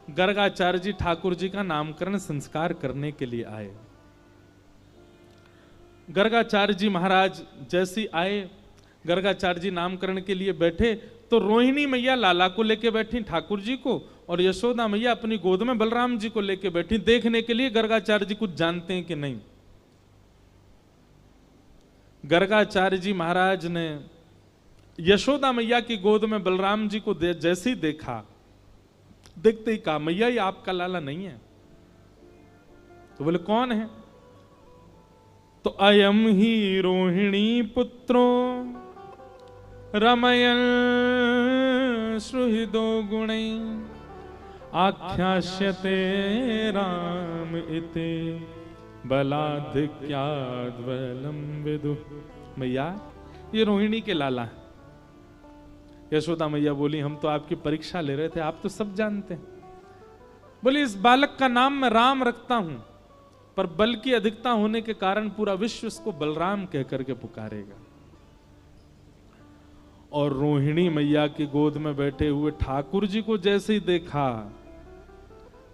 गर्गाचार्य जी ठाकुर जी का नामकरण संस्कार करने के लिए आए। गर्गाचार्य जी महाराज जैसी आए, गर्गाचार्य जी नामकरण के लिए बैठे तो रोहिणी मैया लाला को लेके बैठी ठाकुर जी को, और यशोदा मैया अपनी गोद में बलराम जी को लेके बैठी, देखने के लिए गर्गाचार्य जी कुछ जानते हैं कि नहीं। गर्गाचार्य जी महाराज ने यशोदा मैया की गोद में बलराम जी को जैसे ही देखा, देखते ही कहा, मैया ये आपका लाला नहीं है। तो बोले कौन है? तो अयम ही रोहिणी पुत्रो रमयन सुहृदो गुणै आख्यास्यते राम इति बलाधिक्याद्वलम विदु। मैया ये रोहिणी के लाला है। यशोदा मैया बोली, हम तो आपकी परीक्षा ले रहे थे, आप तो सब जानते हैं। बोली, इस बालक का नाम मैं राम रखता हूं, पर बल की अधिकता होने के कारण पूरा विश्व इसको बलराम कह करके पुकारेगा। और रोहिणी मैया की गोद में बैठे हुए ठाकुर जी को जैसे ही देखा,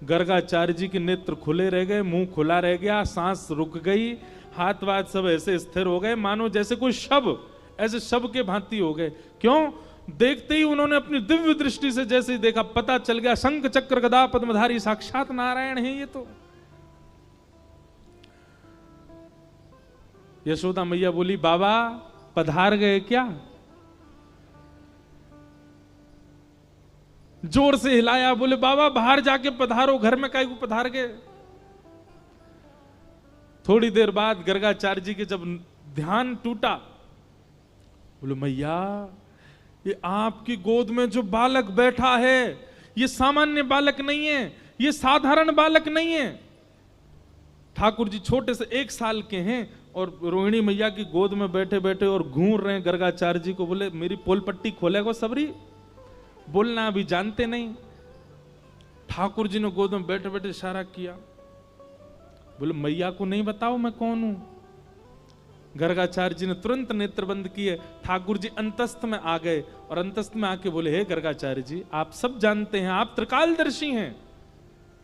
गर्गाचार्य जी के नेत्र खुले रह गए, मुंह खुला रह गया, सांस रुक गई, हाथ वाथ सब ऐसे स्थिर हो गए मानो जैसे कोई शव, ऐसे शव के भांति हो गए। क्यों? देखते ही उन्होंने अपनी दिव्य दृष्टि से जैसे ही देखा, पता चल गया शंख चक्र गदा पद्मधारी साक्षात नारायण है ये तो। यशोदा मैया बोली, बाबा पधार गए क्या? जोर से हिलाया, बोले बाबा बाहर जाके पधारो, घर में काहे को पधार गए? थोड़ी देर बाद गर्गाचार्य जी के जब ध्यान टूटा, बोले मैया ये आपकी गोद में जो बालक बैठा है ये सामान्य बालक नहीं है, ये साधारण बालक नहीं है। ठाकुर जी छोटे से 1 साल के हैं और रोहिणी मैया की गोद में बैठे बैठे और घूर रहे हैं गर्गाचार्य जी को। बोले मेरी पोल पट्टी खोलेगा सबरी, बोलना अभी जानते नहीं। ठाकुर जी ने गोद में बैठे बैठे इशारा किया, बोले मैया को नहीं बताओ मैं कौन हूं। गर्गाचार्य जी ने तुरंत नेत्र बंद किए, ठाकुर जी अंतस्थ में आ गए और अंतस्थ में आके बोले, हे गर्गाचार्य जी आप सब जानते हैं, आप त्रिकालदर्शी हैं,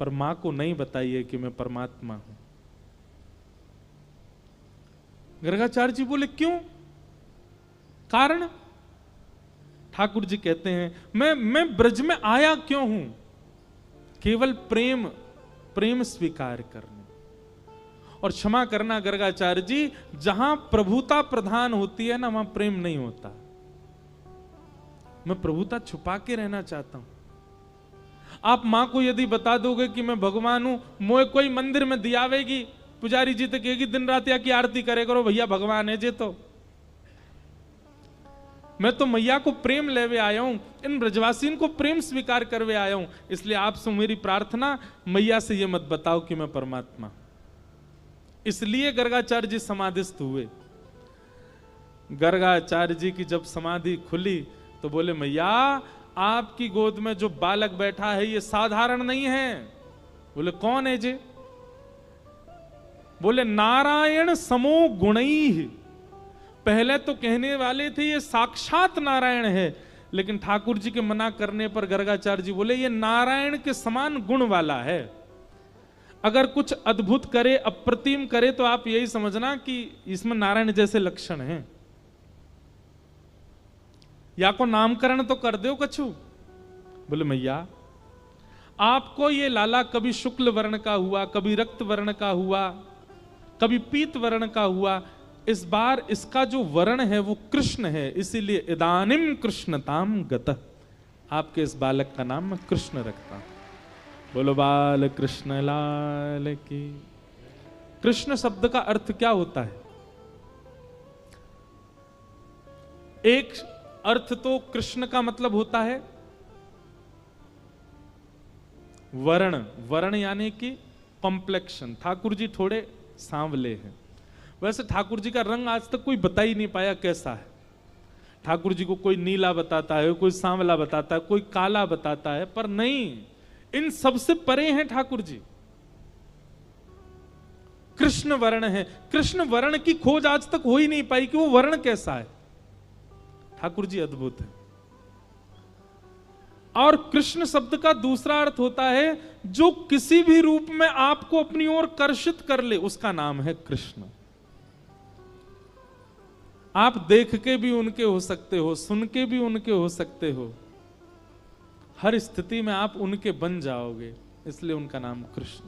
पर मां को नहीं बताइए कि मैं परमात्मा हूं। गर्गाचार्य जी बोले क्यों? कारण? ठाकुर जी कहते हैं मैं ब्रज में आया क्यों हूं? केवल प्रेम स्वीकार करने और क्षमा करना। गर्गाचार्य जी, जहां प्रभुता प्रधान होती है ना वहां प्रेम नहीं होता। मैं प्रभुता छुपा के रहना चाहता हूं। आप मां को यदि बता दोगे कि मैं भगवान हूं, मोए कोई मंदिर में दियावेगी, पुजारी जी तो कहेगी दिन रात या की आरती करे करो, भैया भगवान है जे। तो मैं तो मैया को प्रेम लेवे आया हूं, इन ब्रजवासियों को प्रेम स्वीकार करवे आया हूं। इसलिए आपसे मेरी प्रार्थना, मैया से ये मत बताओ कि मैं परमात्मा। इसलिए गर्गाचार्य जी समाधिस्थ हुए। गर्गाचार्य जी की जब समाधि खुली तो बोले, मैया आपकी गोद में जो बालक बैठा है ये साधारण नहीं है। बोले कौन है जी? बोले नारायण समो गुणैः। पहले तो कहने वाले थे ये साक्षात नारायण है, लेकिन ठाकुर जी के मना करने पर गर्गाचार्य जी बोले ये नारायण के समान गुण वाला है। अगर कुछ अद्भुत करे, अप्रतिम करे, तो आप यही समझना कि इसमें नारायण जैसे लक्षण हैं। या को नामकरण तो कर दो कछु। बोले मैया आपको ये लाला कभी शुक्ल वर्ण का हुआ, कभी रक्त वर्ण का हुआ, कभी पीत वर्ण का हुआ, इस बार इसका जो वर्ण है वो कृष्ण है, इसीलिए इदानिम कृष्णताम गतः। आपके इस बालक का नाम मैं कृष्ण रखता हूं। बोलो बाल कृष्ण लाल की। कृष्ण शब्द का अर्थ क्या होता है? एक अर्थ तो कृष्ण का मतलब होता है वर्ण, वर्ण यानी कि कॉम्प्लेक्शन। ठाकुर जी थोड़े सांवले हैं। वैसे ठाकुर जी का रंग आज तक कोई बता ही नहीं पाया कैसा है। ठाकुर जी को कोई नीला बताता है, कोई सांवला बताता है, कोई काला बताता है, पर नहीं, इन सबसे परे हैं ठाकुर जी। कृष्ण वर्ण है। कृष्ण वर्ण की खोज आज तक हो ही नहीं पाई कि वो वर्ण कैसा है। ठाकुर जी अद्भुत है। और कृष्ण शब्द का दूसरा अर्थ होता है जो किसी भी रूप में आपको अपनी ओर कर्षित कर ले, उसका नाम है कृष्ण। आप देख के भी उनके हो सकते हो, सुन के भी उनके हो सकते हो, हर स्थिति में आप उनके बन जाओगे, इसलिए उनका नाम कृष्ण।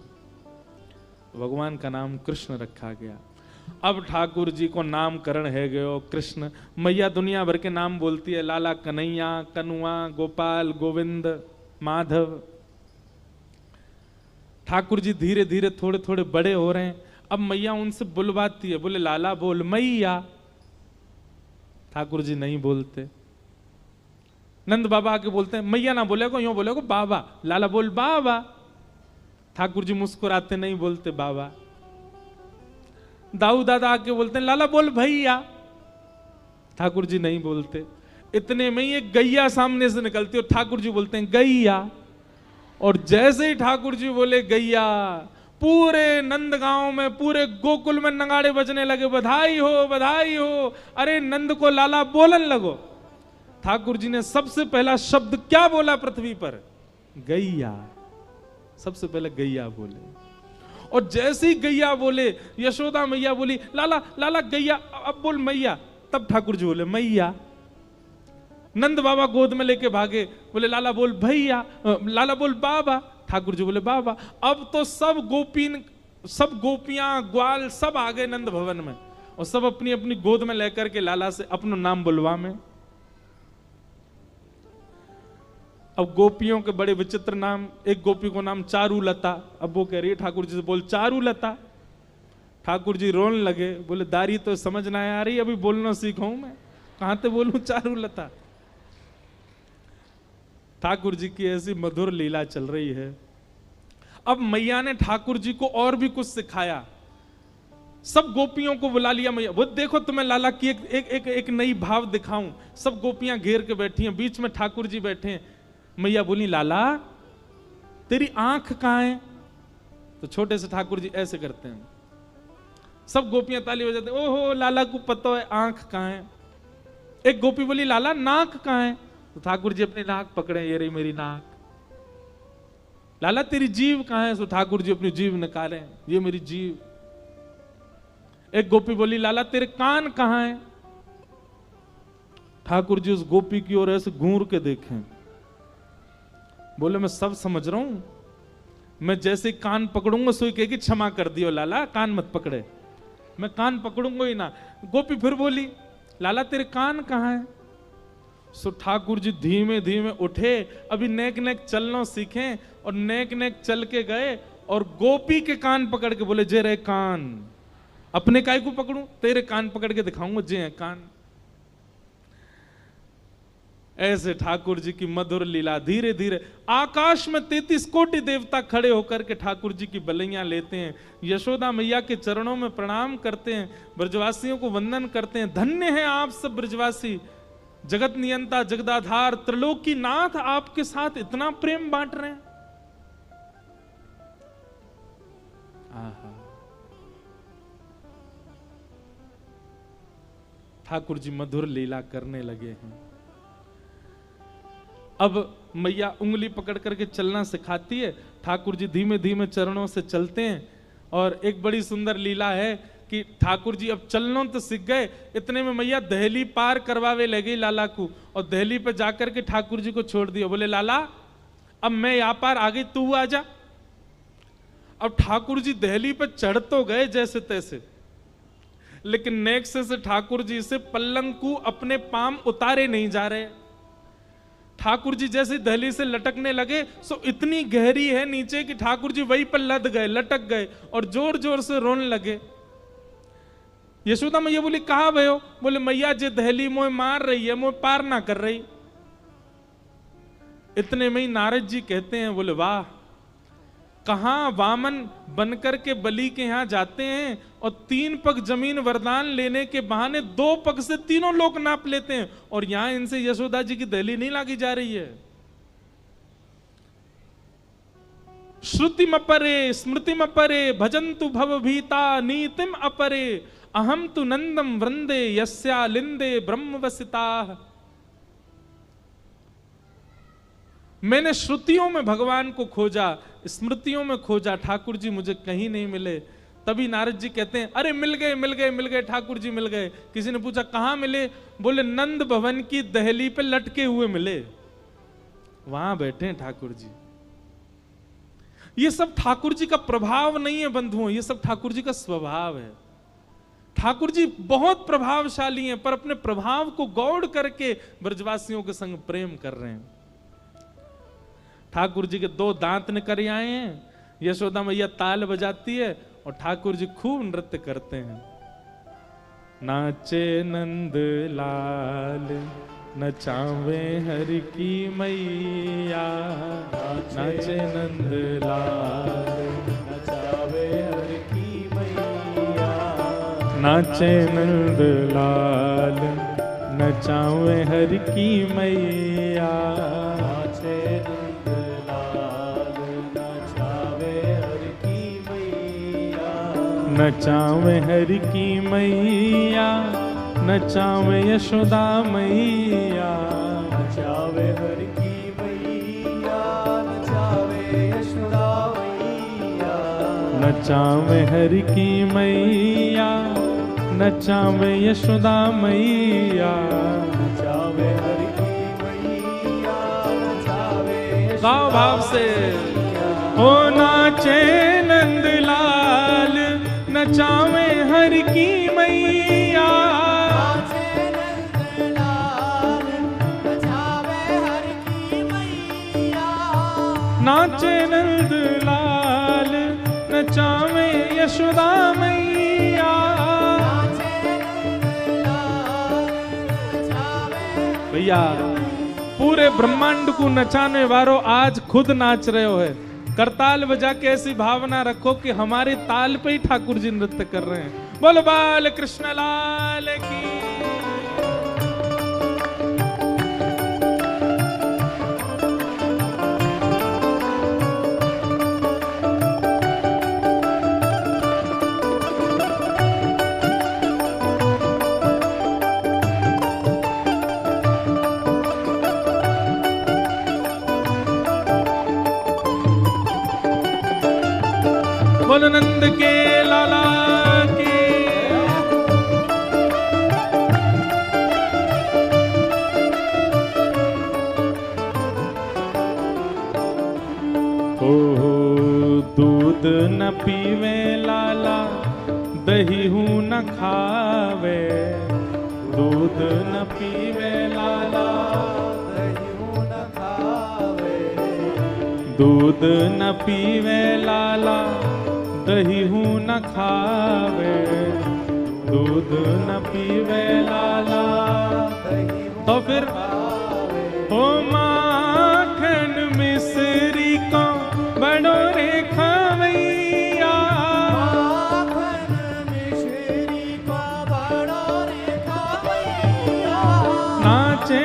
भगवान का नाम कृष्ण रखा गया। अब ठाकुर जी को नामकरण है गयो कृष्ण। मैया दुनिया भर के नाम बोलती है, लाला, कन्हैया, कनुआ, गोपाल, गोविंद, माधव। ठाकुर जी धीरे धीरे थोड़े थोड़े बड़े हो रहे हैं। अब मैया उनसे बुलवाती है, बोले लाला बोल मैया। ठाकुर जी नहीं बोलते। नंद बाबा आके बोलते हैं, मैया ना बोले को, यूं बोले को बाबा। लाला बोल बाबा। ठाकुर जी मुस्कुराते, नहीं बोलते बाबा। दाऊ दादा आके बोलते हैं, लाला बोल भैया। ठाकुर जी नहीं बोलते। इतने में ही एक गैया सामने से निकलती है और ठाकुर जी बोलते हैं गैया। और जैसे ही ठाकुर जी बोले गैया, पूरे नंदगांव में, पूरे गोकुल में नगाड़े बजने लगे, बधाई हो बधाई हो, अरे नंद को लाला बोलन लगो। ठाकुर जी ने सबसे पहला शब्द क्या बोला पृथ्वी पर? गैया। सबसे पहले गैया बोले। और जैसे ही गैया बोले, यशोदा मैया बोली लाला लाला गैया, अब बोल मैया। तब ठाकुर जी बोले मैया। नंद बाबा गोद में लेके भागे, बोले लाला बोल भैया, लाला बोल बाबा। ठाकुर जी बोले बाबा। अब तो सब गोपियां, ग्वाल सब आ गए नंद भवन में और सब अपनी अपनी गोद में लेकर के लाला से अपना नाम बुलवा में। अब गोपियों के बड़े विचित्र नाम। एक गोपी को नाम चारुलता। अब वो कह रही है ठाकुर जी से बोल चारुलता। ठाकुर जी रोने लगे, बोले दारी तो समझ ना आ रही, अभी बोलना सीखा हूं मैं, कहां से बोलूं चारुलता। ठाकुर जी की ऐसी मधुर लीला चल रही है। अब मैया ने ठाकुर जी को और भी कुछ सिखाया। सब गोपियों को बुला लिया। मैया वो देखो तुम्हें लाला की एक नई भाव दिखाऊं। सब गोपियां घेर के बैठी हैं, बीच में ठाकुर जी बैठे हैं। मैया बोली लाला तेरी आंख कहां है? तो छोटे से ठाकुर जी ऐसे करते हैं। सब गोपियां ताली बजाते हैं, ओहो लाला को पता है आंख कहां है। एक गोपी बोली लाला नाक कहां है? तो ठाकुर जी अपनी नाक पकड़े, ये रही मेरी नाक। लाला तेरी जीभ कहां है? तो ठाकुर जी अपनी जीभ निकाले, ये मेरी जीभ। एक गोपी बोली लाला तेरे कान कहां है? ठाकुर जी उस गोपी की ओर ऐसे घूर के देखें, बोले मैं सब समझ रहा हूं, मैं जैसे कान पकड़ूंगा सोई कहेगी क्षमा कर दियो लाला, कान मत पकड़े। मैं कान पकड़ूंगा ही ना। गोपी फिर बोली लाला तेरे कान कहां है? सो ठाकुर जी धीमे धीमे उठे, अभी नेक नेक चलना सीखे, और नेक नेक चल के गए और गोपी के कान पकड़ के बोले जे रे कान। अपने काय को पकड़ूं? तेरे कान पकड़ के दिखाऊंगा जे है कान। ऐसे ठाकुर जी की मधुर लीला। धीरे धीरे आकाश में 33 कोटि देवता खड़े होकर के ठाकुर जी की बलैया लेते हैं, यशोदा मैया के चरणों में प्रणाम करते हैं, ब्रजवासियों को वंदन करते हैं। धन्य हैं आप सब ब्रजवासी, जगत नियंता जगदाधार त्रिलोकी नाथ आपके साथ इतना प्रेम बांट रहे हैं। आहा, ठाकुर जी मधुर लीला करने लगे हैं। अब मैया उंगली पकड़ करके चलना सिखाती है, ठाकुर जी धीमे धीमे चरणों से चलते हैं। और एक बड़ी सुंदर लीला है कि ठाकुर जी अब चलना तो सीख गए, इतने में मैया दहली पार करवावे लगी लाला को, और दहली पे जाकर के ठाकुर जी को छोड़ दिया। बोले लाला अब मैं यहां पार आ गई, तू आ जा। अब ठाकुर जी दहली पे चढ़ तो गए जैसे तैसे, लेकिन नेक्स्ट से ठाकुर जी से पल्लंग को अपने पाम उतारे नहीं जा रहे। ठाकुर जी जैसे दहली से लटकने लगे, सो इतनी गहरी है नीचे कि ठाकुर जी वहीं पर लद गए, लटक गए और जोर जोर से रोने लगे। यशोदा मैया बोली कहा भयो? बोले मैया जे दहली मोह मार रही है, मोह पार ना कर रही। इतने में ही नारद जी कहते हैं, बोले वाह, कहां वामन बनकर के बलि के यहां जाते हैं और 3 पग जमीन वरदान लेने के बहाने 2 पग से तीनों लोग नाप लेते हैं, और यहां इनसे यशोदा जी की दहली नहीं लागी जा रही है। श्रुतिम अपरे स्मृतिम अपरे भजन्तु भव भीता नीतिम अपरे अहम तु नंदम वृंदे यस्या लिंदे ब्रह्म वसिता। मैंने श्रुतियों में भगवान को खोजा, स्मृतियों में खोजा, ठाकुर जी मुझे कहीं नहीं मिले। तभी नारद जी कहते हैं, अरे मिल गए मिल गए मिल गए, ठाकुर जी मिल गए। किसी ने पूछा कहां मिले? बोले नंद भवन की दहली पे लटके हुए मिले, वहां बैठे हैं ठाकुर जी। ये सब ठाकुर जी का प्रभाव नहीं है बंधुओं, ये सब ठाकुर जी का स्वभाव है। ठाकुर जी बहुत प्रभावशाली हैं, पर अपने प्रभाव को गौड़ करके ब्रजवासियों के संग प्रेम कर रहे हैं। ठाकुर जी के 2 दांत निकल आए हैं, यशोदा मैया ताल बजाती है और ठाकुर जी खूब नृत्य करते हैं। नाचे नंद लाल नचावे हरि की मैया, नाचे नंद लाल नचावे हरि की मैया, नाचे नंद लाल नचावे हरि की मैया, नाचे नंद लाल नचावे हरि की मैया, नचावे हरि की मैया, नचावे यशोदा मैया, नचावे हरि की मैया, नचावे यशोदा मैया, नचावे हरि की मैया, नचावे यशोदा मैया, नचावे हरि की मैया, नचावे गाओ भाव से। ओ नाचे नंदलाल नचावे हरि की मैया, नाचे नंद लाल नचावे यशोदा मैया, भैया पूरे ब्रह्मांड को नचाने वालों आज खुद नाच रहे हो है। करताल बजा के ऐसी भावना रखो कि हमारे ताल पे ही ठाकुर जी नृत्य कर रहे हैं। बोलो बाल कृष्ण लाल की। बोलो नंद के लाला की। ओ दूध न पीवे लाला, दही हूँ न खावे, दूध न पीवे लाला, दही हूँ न खावे, दूध न पीवे लाला, दही हूँ न खावे, दूध न पीवे लाला, तो फिर हो माखन मिश्री को बड़ो रे खवैया, माखन मिश्री को बड़ो रे खवैया, नाचे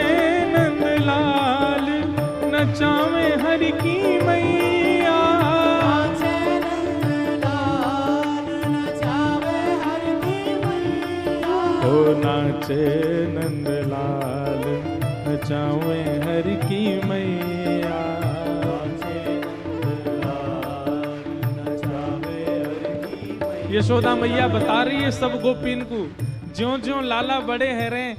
नंदलाल नचावे हरि की मैया, नाचे नंदलाल नचावे हरि की मैया, यशोदा मैया बता रही है सब गोपीन को, ज्यों ज्यों लाला बड़े हैं रहे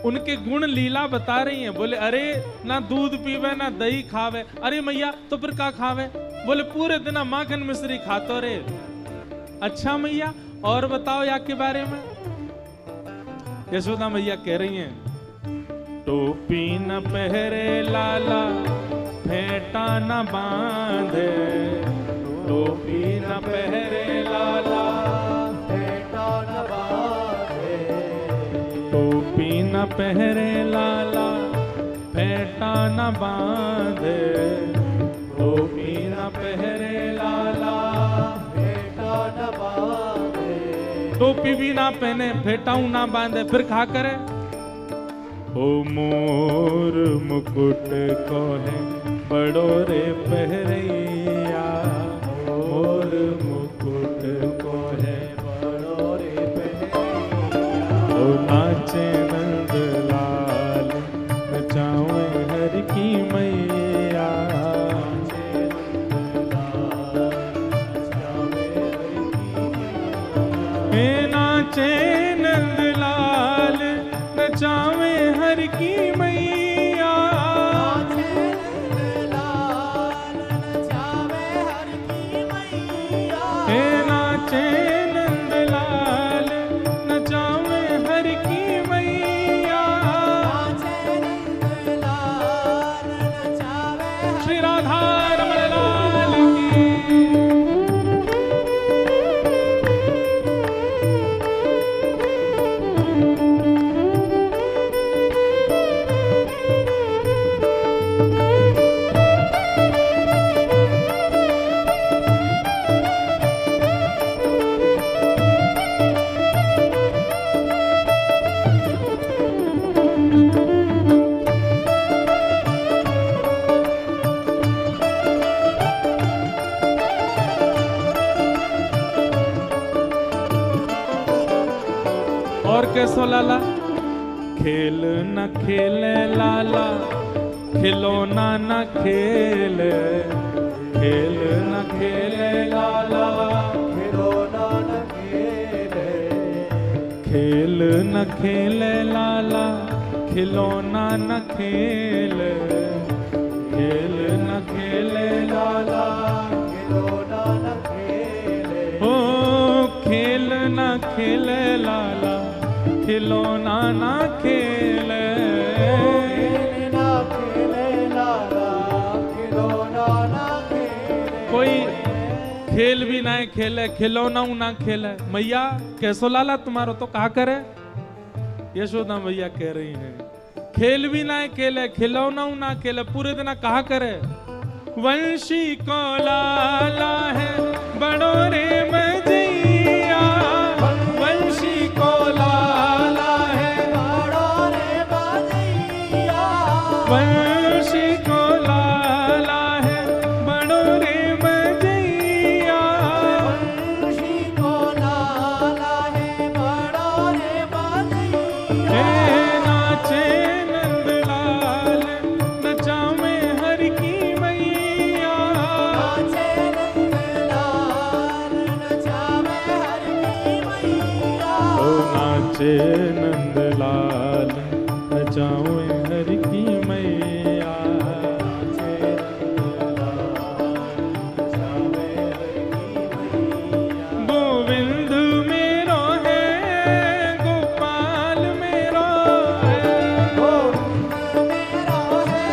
उनके गुण लीला बता रही हैं। बोले अरे ना दूध पीवे ना दही खावे, अरे मैया तो फिर का खावे? बोले पूरे दिन माखन मिश्री खातो रे। अच्छा मैया और बताओ या के बारे में। यशोदा मैया कह रही हैं, टोपी न पहरे लाला, फेंटा न बांधे, टोपी न पहरे लाला, फेंटा न बांधे, टोपी न पहरे लाला, फेंटा न बांधे, टोपी न पहरे लाला, फेंटा न बांधे, टोपी भी ना पहने फेटाऊ ना बांधे, फिर खा करे। ओ मोर मुकुट को है बड़ो रे पहरैया, मोर मुकुट को है बड़ो रे पहरैया, ओ नाचे नंदलाल नचावे हरि की मैया, कैसो लाला, खेल न खेले लाला, खिलौना न खेले, खेल न खेले लाला, खिलौना न खेले, खेल न खेले लाला, खिलौना न खेले, खेल न खेले लाला, खिलौना न खेले, हो खेल न खेले लाला, खिलौना न खेले, न खेले लाला, खिलौना न खेले। कोई खेल भी ना खेले, खिलौना ना खेले। मैया कैसो लाला तुम्हारो तो कहा करे, यशोदा मैया कह रही हैं खेल भी ना खेले, खिलौना ना खेले, पूरे दिन कहा करे। वंशी को लाला है बड़ो रे मजैया, वंशी को लाला है बड़ो रे मजैया, वंशी को लाला है बड़ो रे मजैया, वंशी को लाला है बड़ो रे मजैया। नाचे नंदलाल नचावे हर की मैया, नाचे नंदलाल नचावे हर की मैया, ओ नाचे नंदलाल नचावे हर की मैया, नाचे नंदलाल नचावे हर की मैया। गोविंद मेरो है गोपाल मेरो है, गोविंद मेरो है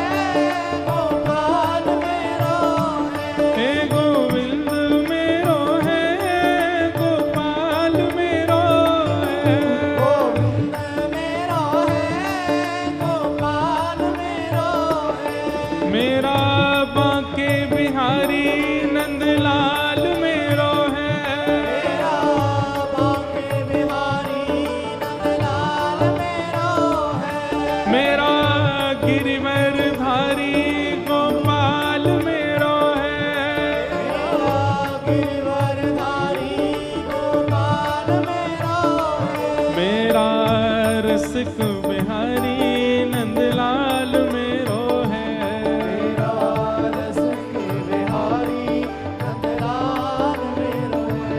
गोपाल मेरो है, हे गोविंद मेरो है गोपाल मेरो है, गोविंद मेरो है गोपाल मेरो है। मेरा बांके बिहारी नंदलाल मेरो है, मेरा बांके बिहारी नंदलाल मेरो है, मेरा गिरिवर धारी गोपाल मेरो है, मेरा गिरिवर धारी गोपाल मेरो है, मेरा रसिक बिहारी नंदलाल मेरो है, मेरा रसिक बिहारी नंदलाल मेरो है,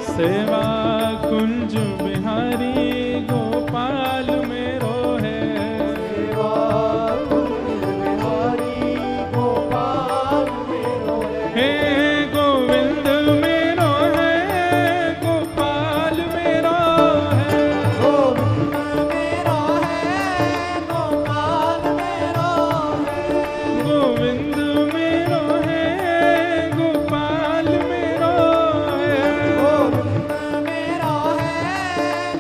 सेवा कुंज बिहारी गोपाल मेरो है, सेवा कुंज बिहारी गोपाल मेरो है, हे गोविंद मेरो है गोपाल मेरो है, गोविंद मेरो है गोपाल मेरो है, गोविंद मेरो है गोपाल मेरो है, गोविंद मेरो है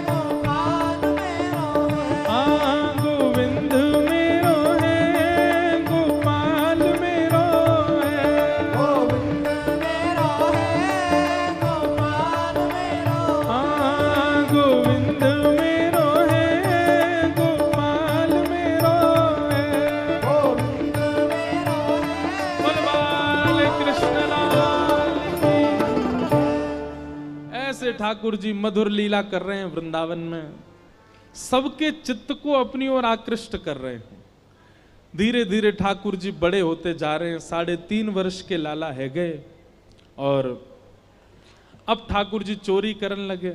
गोपाल मेरो है, हाँ गोविंद मेरो है गोपाल मेरो है, गोविंद मेरो है गोपाल मेरो, हाँ गोविंद मेरो है गोपाल मेरो है, गोविंद मेरो है। बोल बाल कृष्ण लाल की। ऐसे ठाकुर जी मधुर लीला कर रहे हैं वृंदावन में, सबके चित्त को अपनी ओर आकृष्ट कर रहे हैं। धीरे धीरे ठाकुर जी बड़े होते जा रहे हैं, 3.5 वर्ष के लाला है गए और अब ठाकुर जी चोरी करने लगे।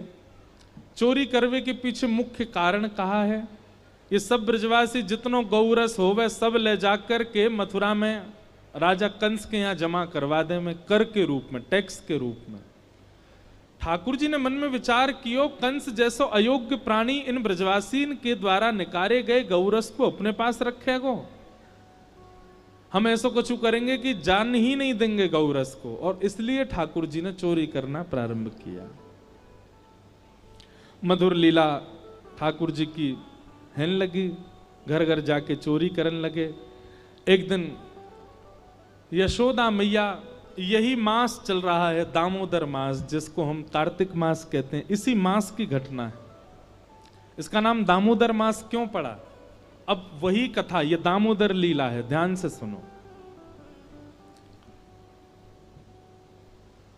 चोरी करवे के पीछे मुख्य कारण कहा है, ये सब ब्रजवासी जितनो गौरस होवे सब ले जाकर के मथुरा में राजा कंस के यहाँ जमा करवा दे, में कर के रूप में, टैक्स के रूप में। ठाकुर जी ने मन में विचार कियो, कंस जैसो अयोग्य प्राणी इन ब्रजवासीन के द्वारा निकारे गए गौरस को अपने पास रखेगो, हम ऐसा कुछ करेंगे कि जान ही नहीं देंगे गौरस को, और इसलिए ठाकुर जी ने चोरी करना प्रारंभ किया। मधुर लीला ठाकुर जी की हैन लगी, घर घर जाके चोरी करने लगे। एक दिन यशोदा मैया, यही मास चल रहा है दामोदर मास, जिसको हम कार्तिक मास कहते हैं, इसी मास की घटना है। इसका नाम दामोदर मास क्यों पड़ा, अब वही कथा, ये दामोदर लीला है, ध्यान से सुनो।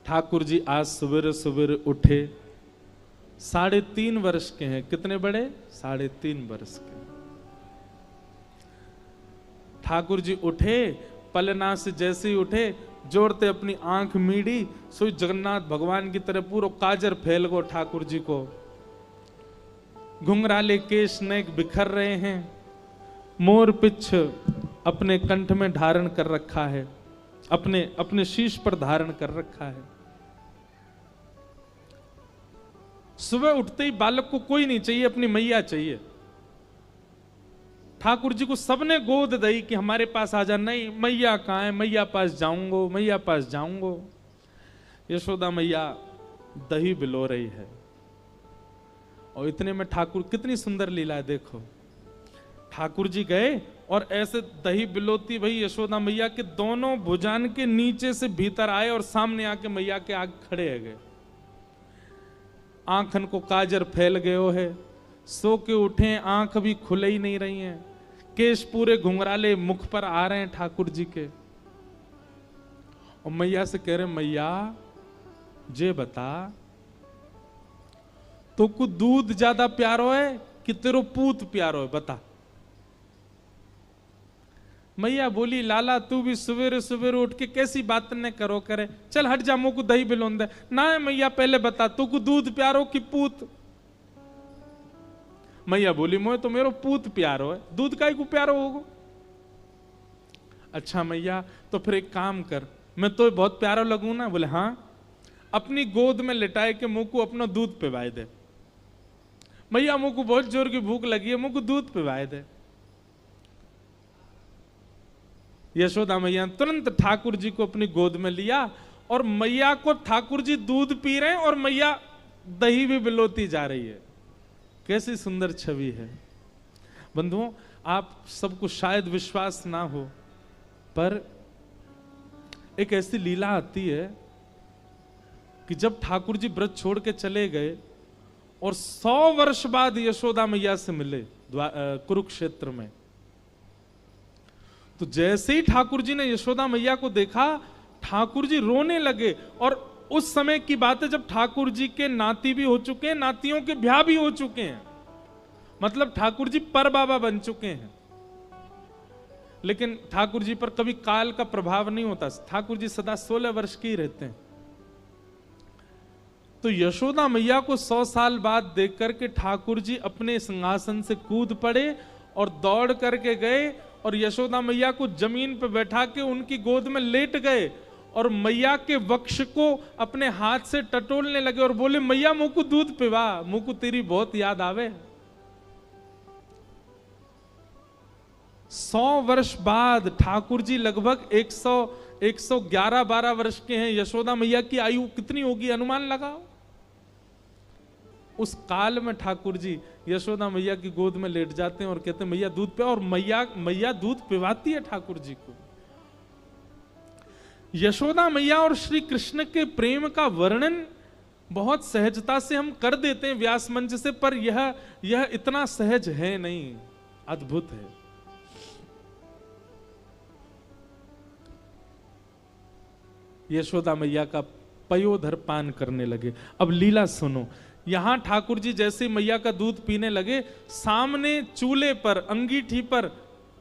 ठाकुर जी आज सवेरे सवेरे उठे, 3.5 वर्ष के हैं। कितने बड़े? 3.5 वर्ष के। ठाकुर जी उठे, पलना से जैसे ही उठे, जोड़ते अपनी आंख मीड़ी, सो जगन्नाथ भगवान की तरह पूरा काजर फैल गो ठाकुर जी को। घुंघराले केश नेक बिखर रहे हैं, मोर पिच्छ अपने कंठ में धारण कर रखा है, अपने शीश पर धारण कर रखा है। सुबह उठते ही बालक को कोई नहीं चाहिए, अपनी मैया चाहिए। ठाकुर जी को सबने गोद दी कि हमारे पास आ जा। नहीं, मैया कहाँ है? मैया पास जाऊंगो, मैया पास जाऊंगो। यशोदा मैया दही बिलो रही है और इतने में ठाकुर, कितनी सुंदर लीला है देखो। ठाकुर जी गए और ऐसे दही बिलोती भाई यशोदा मैया के दोनों भुजान के नीचे से भीतर आए और सामने आके मैया के आगे खड़े है गए। आंखन को काजर फैल गयो है, सो के उठे, आंख भी खुले ही नहीं रही हैं, केश पूरे घुंघराले मुख पर आ रहे हैं ठाकुर जी के। और मैया से कह रहे, मैया जे बता, तो को दूध ज्यादा प्यारो है कि तेरो पूत प्यारो है, बता। मैया बोली, लाला तू भी सवेरे सवेरे उठ के कैसी बात न करो करे, चल हट जा, मुँह को दही बिलोन दे। ना मैया पहले बता, तू को दूध प्यारो कि पूत? मैया बोली, मोए तो मेरो पूत प्यारो है, दूध काहे को प्यारो होगो? अच्छा मैया, तो फिर एक काम कर, मैं तो बहुत प्यारो लगूं ना? बोले हाँ। अपनी गोद में लिटाए के मुंह को अपना दूध पिवाए दे। मैया, मुंह को बहुत जोर की भूख लगी है, मुंह को दूध पिवाए दे। यशोदा मैया तुरंत ठाकुर जी को अपनी गोद में लिया और मैया को, ठाकुर जी दूध पी रहे हैं और मैया दही भी बिलोती जा रही है। कैसी सुंदर छवि है बंधुओं। आप सबको शायद विश्वास ना हो, पर एक ऐसी लीला आती है कि जब ठाकुर जी व्रत छोड़ के चले गए और 100 वर्ष बाद यशोदा मैया से मिले कुरुक्षेत्र में, तो जैसे ही ठाकुर जी ने यशोदा मैया को देखा, ठाकुर जी रोने लगे। और उस समय की बात है जब ठाकुर जी के नाती भी हो चुके हैं, नातियों के ब्याह भी हो चुके हैं, मतलब ठाकुर जी पर बाबा बन चुके हैं। लेकिन ठाकुर जी पर कभी काल का प्रभाव नहीं होता, ठाकुर जी सदा 16 वर्ष के ही रहते हैं। तो यशोदा मैया को 100 साल बाद देख करके ठाकुर जी अपने सिंहासन से कूद पड़े और दौड़ करके गए और यशोदा मैया को जमीन पर बैठा के उनकी गोद में लेट गए और मैया के वक्ष को अपने हाथ से टटोलने लगे और बोले, मैया मुंह को दूध पिवा, मुंह को तेरी बहुत याद आवे। 100 वर्ष बाद ठाकुर जी लगभग 111-12 वर्ष के हैं। यशोदा मैया की आयु कितनी होगी अनुमान लगाओ। उस काल में ठाकुर जी यशोदा मैया की गोद में लेट जाते हैं और कहते हैं, मैया दूध पिया। और मैया दूध पिवाती है ठाकुर जी को। यशोदा मैया और श्री कृष्ण के प्रेम का वर्णन बहुत सहजता से हम कर देते हैं व्यास मंच से, पर यह इतना सहज है नहीं, अद्भुत है। यशोदा मैया का पयोधर पान करने लगे। अब लीला सुनो। यहां ठाकुर जी जैसे मैया का दूध पीने लगे, सामने चूल्हे पर, अंगीठी पर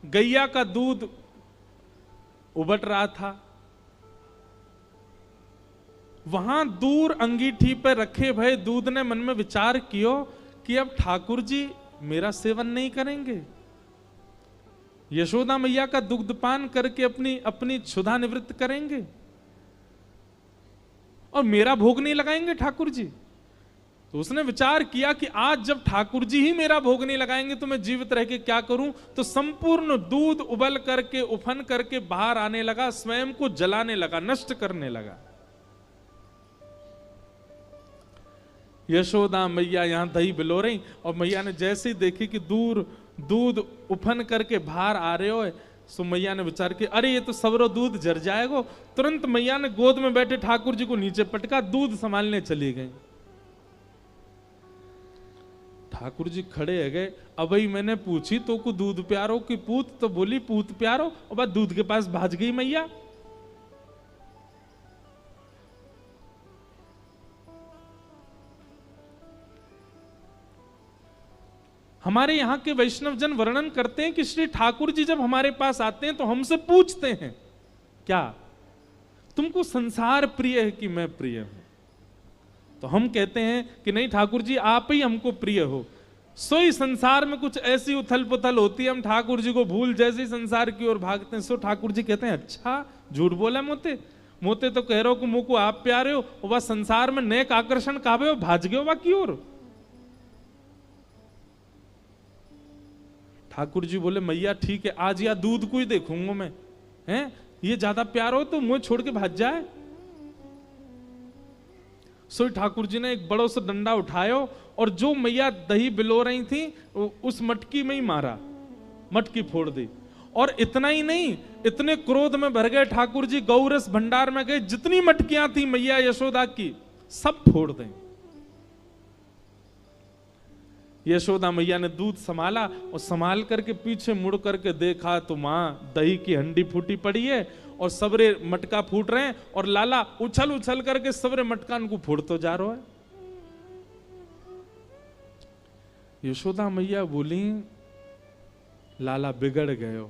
गैया का दूध उबट रहा था। वहां दूर अंगीठी पर रखे भय दूध ने मन में विचार कियो कि अब ठाकुर जी मेरा सेवन नहीं करेंगे, यशोदा मैया का दुग्धपान करके अपनी क्षुधा निवृत्त करेंगे और मेरा भोग नहीं लगाएंगे ठाकुर जी। तो उसने विचार किया कि आज जब ठाकुर जी ही मेरा भोग नहीं लगाएंगे तो मैं जीवित रह के क्या करूं। तो संपूर्ण दूध उबल करके, उफन करके बाहर आने लगा, स्वयं को जलाने लगा, नष्ट करने लगा। यशोदा मैया यहां दही बिलो रही और मैया ने जैसे ही देखी कि दूर दूध उफन करके बाहर आ रहे हो, सो मैया ने विचार किया, अरे ये तो सबरो दूध जर जाएगा। तुरंत मैया ने गोद में बैठे ठाकुर जी को नीचे पटका, दूध संभालने चली गई। ठाकुर जी खड़े है गए। अब ही मैंने पूछी तो को दूध प्यारो की पूत, तो बोली पूत प्यारो, और बाद दूध के पास भाज गई मैया। हमारे यहाँ के वैष्णव जन वर्णन करते हैं कि श्री ठाकुर जी जब हमारे पास आते हैं तो हमसे पूछते हैं, क्या तुमको संसार प्रिय है कि मैं प्रिय हूं? तो हम कहते हैं कि नहीं ठाकुर जी, आप ही हमको प्रिय हो। सोई संसार में कुछ ऐसी उथल पुथल होती है, हम ठाकुर जी को भूल जैसे ही संसार की ओर भागते हैं। सो ठाकुर जी कहते हैं, अच्छा झूठ बोला मोते, मोते तो कह रहे हो कि मुझको आप प्यारे हो, वह संसार में नेक आकर्षण काबे हो, भाज गए हो वह की ओर। ठाकुर जी बोले, मैया ठीक है, आज या दूध को ही देखूंगा मैं, हैं ये ज्यादा प्यार हो तो मुझे छोड़ के भाज जाए। सो ठाकुर जी ने एक बड़ो सा डंडा उठायो और जो मैया दही बिलो रही थी उस मटकी में ही मारा, मटकी फोड़ दी। और इतना ही नहीं, इतने क्रोध में भर गए ठाकुर जी, गौरस भंडार में गए, जितनी मटकियां थी मैया यशोदा की सब फोड़ दें। यशोदा मैया ने दूध संभाला और संभाल करके पीछे मुड़ करके देखा तो मां दही की हंडी फूटी पड़ी है और सबरे मटका फूट रहे हैं और लाला उछल उछल करके सबरे मटकान को फोड़तो जा रहा है। यशोदा मैया बोली, लाला बिगड़ गयो,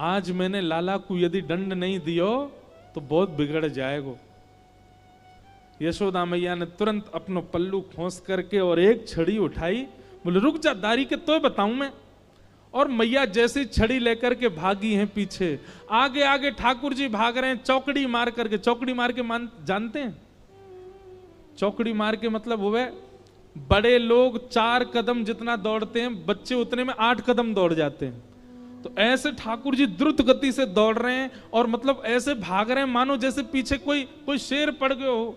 आज मैंने लाला को यदि दंड नहीं दियो तो बहुत बिगड़ जाएगा। यशोदा मैया ने तुरंत अपनो पल्लू खोस करके और एक छड़ी उठाई, बोले रुक जा दारी के तो बताऊं मैं। और मैया जैसी छड़ी लेकर के भागी हैं पीछे, आगे आगे ठाकुर जी भाग रहे हैं चौकड़ी मार करके। चौकड़ी मार के जानते हैं चौकड़ी मार के मतलब हुए, बड़े लोग 4 कदम जितना दौड़ते हैं बच्चे उतने में 8 कदम दौड़ जाते हैं। तो ऐसे ठाकुर जी द्रुत गति से दौड़ रहे हैं और मतलब ऐसे भाग रहे हैं मानो जैसे पीछे कोई शेर पड़ गया हो।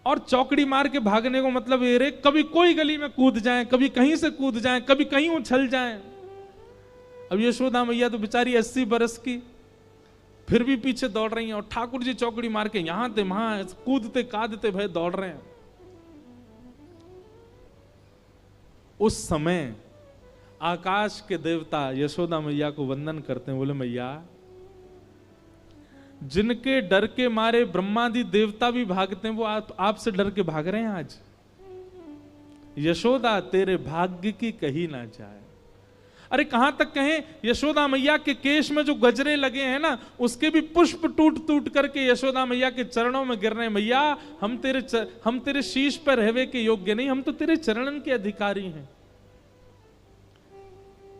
और चौकड़ी मार के भागने को मतलब ये रे, कभी कोई गली में कूद जाएं, कभी कहीं से कूद जाएं, कभी कहीं उछल जाएं। अब यशोदा मैया तो बेचारी 80 बरस की फिर भी पीछे दौड़ रही हैं और ठाकुर जी चौकड़ी मार के यहां थे वहां कूदते कादते भय दौड़ रहे हैं। उस समय आकाश के देवता यशोदा मैया को वंदन करते हैं, बोले मैया जिनके डर के मारे ब्रह्मादि देवता भी भागते हैं वो आपसे डर के भाग रहे हैं आज। यशोदा तेरे भाग्य की कही ना जाए। अरे कहां तक कहें, यशोदा मैया के केश में जो गजरे लगे हैं ना उसके भी पुष्प टूट टूट करके यशोदा मैया के चरणों में गिर रहे हैं। मैया हम तेरे शीश पर रहवे के योग्य नहीं, हम तो तेरे चरणन के अधिकारी हैं।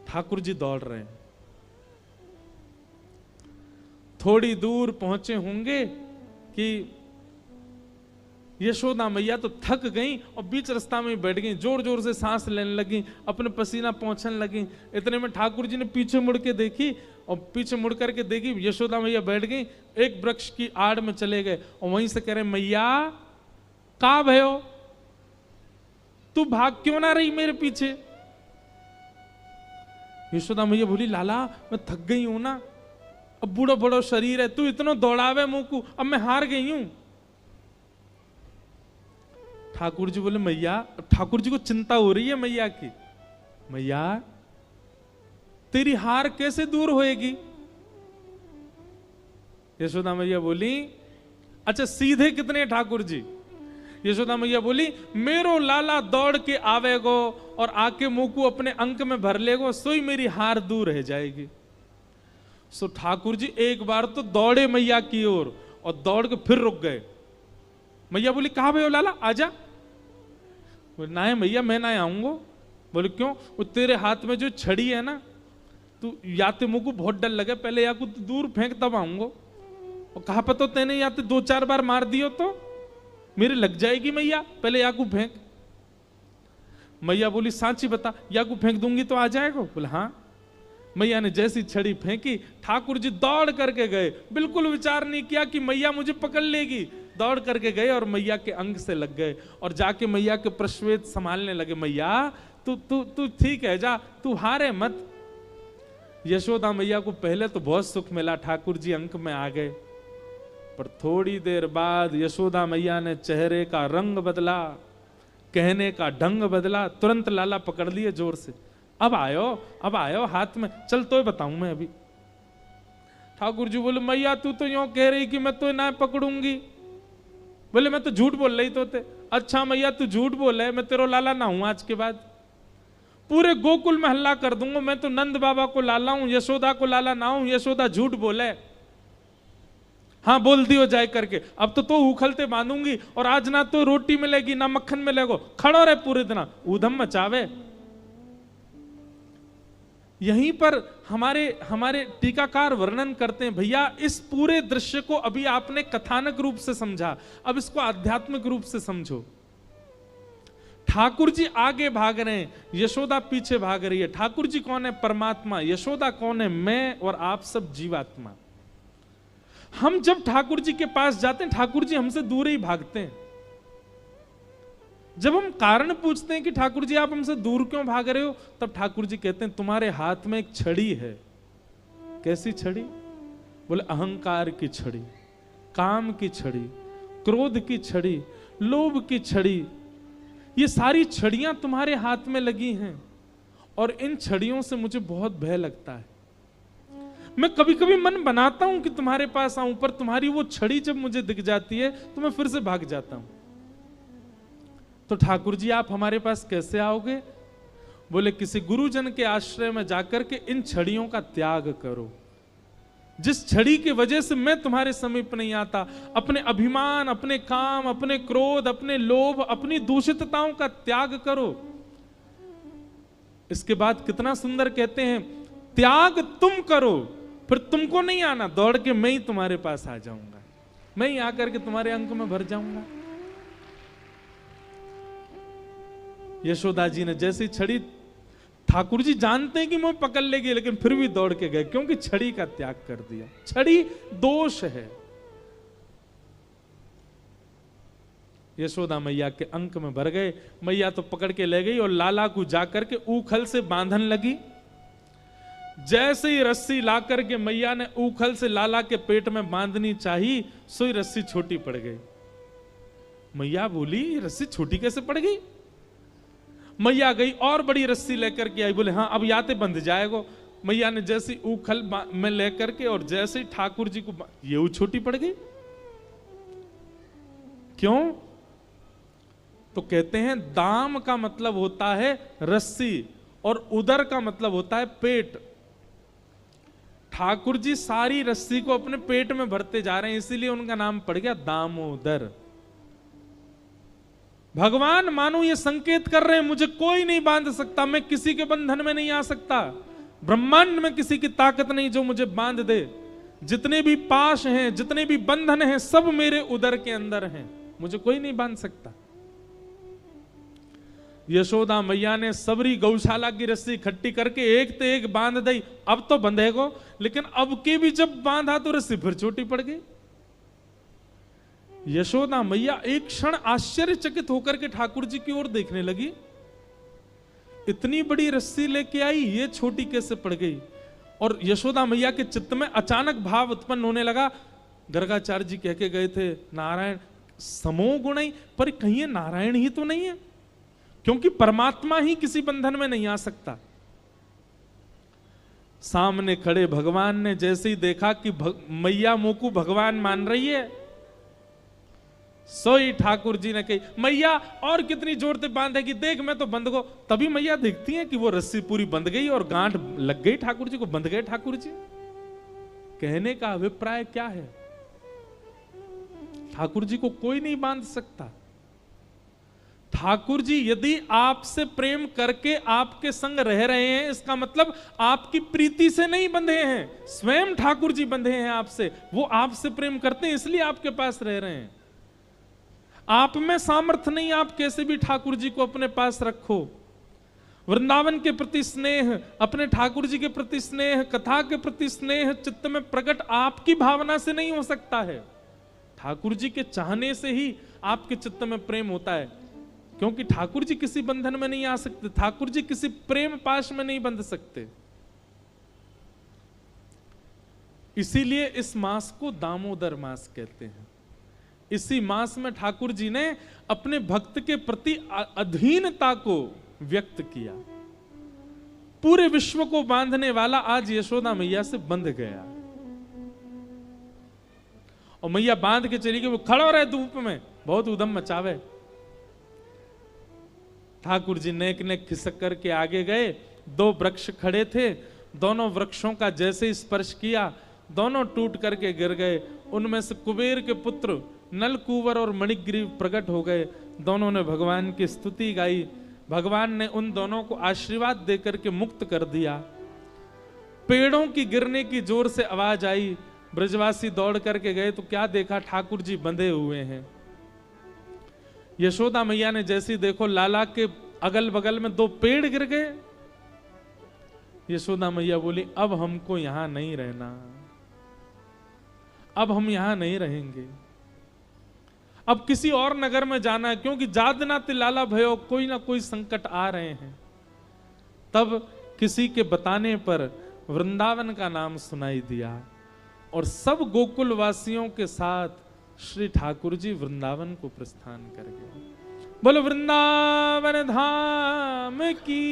ठाकुर जी दौड़ रहे हैं, थोड़ी दूर पहुंचे होंगे कि यशोदा मैया तो थक गई और बीच रास्ता में बैठ गई, जोर जोर से सांस लेने लगी, अपने पसीना पहुंचने लगी। इतने में ठाकुर जी ने पीछे मुड़ के देखी और पीछे मुड़ करके देखी यशोदा मैया बैठ गई, एक वृक्ष की आड़ में चले गए और वहीं से कह रहे मैया का भयो, तू भाग क्यों ना रही मेरे पीछे। यशोदा मैया बोली, लाला मैं थक गई हूं ना, अब बूढ़ा बड़ा शरीर है, तू इतना दौड़ावे मुंह को, अब मैं हार गई हूं। ठाकुर जी बोले मैया, ठाकुर जी को चिंता हो रही है मैया की, मैया तेरी हार कैसे दूर होएगी। यशोदा मैया बोली, अच्छा सीधे कितने ठाकुर जी। यशोदा मैया बोली, मेरो लाला दौड़ के आवेगो और आके मुंह को अपने अंक में भर लेगो, सोई मेरी हार दूर रह जाएगी। सो ठाकुर जी एक बार तो दौड़े मैया की ओर और दौड़ के फिर रुक गए। मैया बोली, कहां भयो लाला आजा। बोले ना है मैया मैं ना आऊंगा। बोले क्यों। वो तेरे हाथ में जो छड़ी है ना, तू या तो मुझको बहुत डर लगे, पहले या को दूर फेंक तब आऊंगा। और कहा पता तेने या तो 2-4 बार मार दियो तो मेरे लग जाएगी मैया, पहले या को फेंक। मैया बोली सांची बता, या को फेंक दूंगी तो आ जाएगा। बोले हाँ। मैया ने जैसी छड़ी फेंकी ठाकुर जी दौड़ करके गए, बिल्कुल विचार नहीं किया कि मैया मुझे पकड़ लेगी, दौड़ करके गए और मैया के अंग से लग गए और जाके मैया के प्रश्वेत संभालने लगे। मैया तू ठीक है, जा तू हारे मत। यशोदा मैया को पहले तो बहुत सुख मिला, ठाकुर जी अंक में आ गए, पर थोड़ी देर बाद यशोदा मैया ने चेहरे का रंग बदला, कहने का ढंग बदला, तुरंत लाला पकड़ लिए जोर से। अब आयो हाथ में, चल तो बताऊं मैं अभी। ठाकुर जी बोले मैया तू तो यूं कह रही कि मैं तो ना पकड़ूंगी। बोले मैं तो झूठ बोल रही तो अच्छा मैया तू झूठ बोले, मैं तेरो लाला ना हूं आज के बाद, पूरे गोकुल में हल्ला कर दूंगा मैं तो नंद बाबा को लाला हूं, यशोदा को लाला ना हूं, यशोदा झूठ बोले। हाँ बोल दियो जाए करके, अब तो उखलते बांधूंगी और आज ना तो रोटी मिलेगी ना मक्खन मिलेगा, खड़ो रहे पूरे दिन ऊधम मचावे। यहीं पर हमारे टीकाकार वर्णन करते हैं, भैया इस पूरे दृश्य को अभी आपने कथानक रूप से समझा, अब इसको आध्यात्मिक रूप से समझो। ठाकुर जी आगे भाग रहे हैं, यशोदा पीछे भाग रही है। ठाकुर जी कौन है? परमात्मा। यशोदा कौन है? मैं और आप सब जीवात्मा। हम जब ठाकुर जी के पास जाते हैं, ठाकुर जी हमसे दूर ही भागते हैं। जब हम कारण पूछते हैं कि ठाकुर जी आप हमसे दूर क्यों भाग रहे हो, तब ठाकुर जी कहते हैं तुम्हारे हाथ में एक छड़ी है। कैसी छड़ी? बोले अहंकार की छड़ी, काम की छड़ी, क्रोध की छड़ी, लोभ की छड़ी। ये सारी छड़ियां तुम्हारे हाथ में लगी हैं और इन छड़ियों से मुझे बहुत भय लगता है। मैं कभी कभी मन बनाता हूं कि तुम्हारे पास आऊं, पर तुम्हारी वो छड़ी जब मुझे दिख जाती है तो मैं फिर से भाग जाता हूं। तो ठाकुर जी आप हमारे पास कैसे आओगे? बोले किसी गुरुजन के आश्रय में जाकर के इन छड़ियों का त्याग करो। जिस छड़ी की वजह से मैं तुम्हारे समीप नहीं आता, अपने अभिमान, अपने काम, अपने क्रोध, अपने लोभ, अपनी दूषितताओं का त्याग करो। इसके बाद कितना सुंदर कहते हैं, त्याग तुम करो, फिर तुमको नहीं आना, दौड़ के मैं ही तुम्हारे पास आ जाऊंगा, मैं ही आकर के तुम्हारे अंक में भर जाऊंगा। यशोदा जी ने जैसी छड़ी, ठाकुर जी जानते हैं कि मैं पकड़ लेगी, लेकिन फिर भी दौड़ के गए क्योंकि छड़ी का त्याग कर दिया। छड़ी दोष है। यशोदा मैया के अंक में भर गए। मैया तो पकड़ के ले गई और लाला को जाकर के ऊखल से बांधन लगी। जैसे ही रस्सी ला करके मैया ने ऊखल से लाला के पेट में बांधनी चाहिए, सोई रस्सी छोटी पड़ गई। मैया बोली रस्सी छोटी कैसे पड़ गई? मैया गई और बड़ी रस्सी लेकर के आई। बोले हाँ अब याते बंध जाएगा। मैया ने जैसी ऊखल में लेकर के और जैसे ही ठाकुर जी को, ये छोटी पड़ गई। क्यों? तो कहते हैं दाम का मतलब होता है रस्सी और उदर का मतलब होता है पेट। ठाकुर जी सारी रस्सी को अपने पेट में भरते जा रहे हैं, इसीलिए उनका नाम पड़ गया दामोदर। भगवान मानो ये संकेत कर रहे हैं मुझे कोई नहीं बांध सकता, मैं किसी के बंधन में नहीं आ सकता, ब्रह्मांड में किसी की ताकत नहीं जो मुझे बांध दे। जितने भी पाश हैं, जितने भी बंधन हैं, सब मेरे उदर के अंदर हैं, मुझे कोई नहीं बांध सकता। यशोदा मैया ने सबरी गौशाला की रस्सी इकट्ठी करके एक तो एक बांध दी। अब तो बंधेगो, लेकिन अब के भी जब बांधा तो रस्सी फिर छोटी पड़ गई। यशोदा मैया एक क्षण आश्चर्यचकित होकर के ठाकुर जी की ओर देखने लगी। इतनी बड़ी रस्सी लेके आई, ये छोटी कैसे पड़ गई? और यशोदा मैया के चित्त में अचानक भाव उत्पन्न होने लगा। गर्गाचार्य जी कह के गए थे नारायण समो गुण, पर कहीं ये नारायण ही तो नहीं है, क्योंकि परमात्मा ही किसी बंधन में नहीं आ सकता। सामने खड़े भगवान ने जैसे ही देखा कि मैया मोकू भगवान मान रही है, सोई ठाकुर जी ने कही मैया और कितनी जोर से बांधेगी, देख मैं तो बंध गो। तभी मैया देखती है कि वो रस्सी पूरी बंध गई और गांठ लग गई ठाकुर जी को, बंध गए ठाकुर जी। कहने का अभिप्राय क्या है? ठाकुर जी को कोई नहीं बांध सकता। ठाकुर जी यदि आपसे प्रेम करके आपके संग रह रहे हैं, इसका मतलब आपकी प्रीति से नहीं बंधे हैं, स्वयं ठाकुर जी बंधे हैं आपसे। वो आपसे प्रेम करते हैं इसलिए आपके पास रह रहे हैं। आप में सामर्थ्य नहीं, आप कैसे भी ठाकुर जी को अपने पास रखो। वृंदावन के प्रति स्नेह, अपने ठाकुर जी के प्रति स्नेह, कथा के प्रति स्नेह चित्त में प्रकट आपकी भावना से नहीं हो सकता है, ठाकुर जी के चाहने से ही आपके चित्त में प्रेम होता है। क्योंकि ठाकुर जी किसी बंधन में नहीं आ सकते, ठाकुर जी किसी प्रेम पाश में नहीं बंध सकते। इसीलिए इस मास को दामोदर मास कहते हैं। इसी मास में ठाकुर जी ने अपने भक्त के प्रति अधीनता को व्यक्त किया। पूरे विश्व को बांधने वाला आज यशोदा मैया से बंध गया और मैया बांध के चली गई। वो खड़ा रहे धूप में, बहुत उधम मचावे। ठाकुर जी नेक नेक खिसक करके आगे गए। 2 वृक्ष खड़े थे, दोनों वृक्षों का जैसे स्पर्श किया दोनों टूट करके गिर गए। उनमें से कुबेर के पुत्र नलकूवर और मणिग्रीव प्रकट हो गए। दोनों ने भगवान की स्तुति गाई। भगवान ने उन दोनों को आशीर्वाद देकर के मुक्त कर दिया। पेड़ों की गिरने की जोर से आवाज आई। ब्रजवासी दौड़ करके गए तो क्या देखा, ठाकुर जी बंधे हुए हैं। यशोदा मैया ने जैसी देखो लाला के अगल बगल में 2 पेड़ गिर गए। यशोदा मैया बोली अब हमको यहां नहीं रहना, अब हम यहां नहीं रहेंगे, अब किसी और नगर में जाना है, क्योंकि जादनाते लाला भयो कोई ना कोई संकट आ रहे हैं। तब किसी के बताने पर वृंदावन का नाम सुनाई दिया और सब गोकुल वासियों के साथ श्री ठाकुर जी वृंदावन को प्रस्थान कर गए। बोलो वृंदावन धाम की।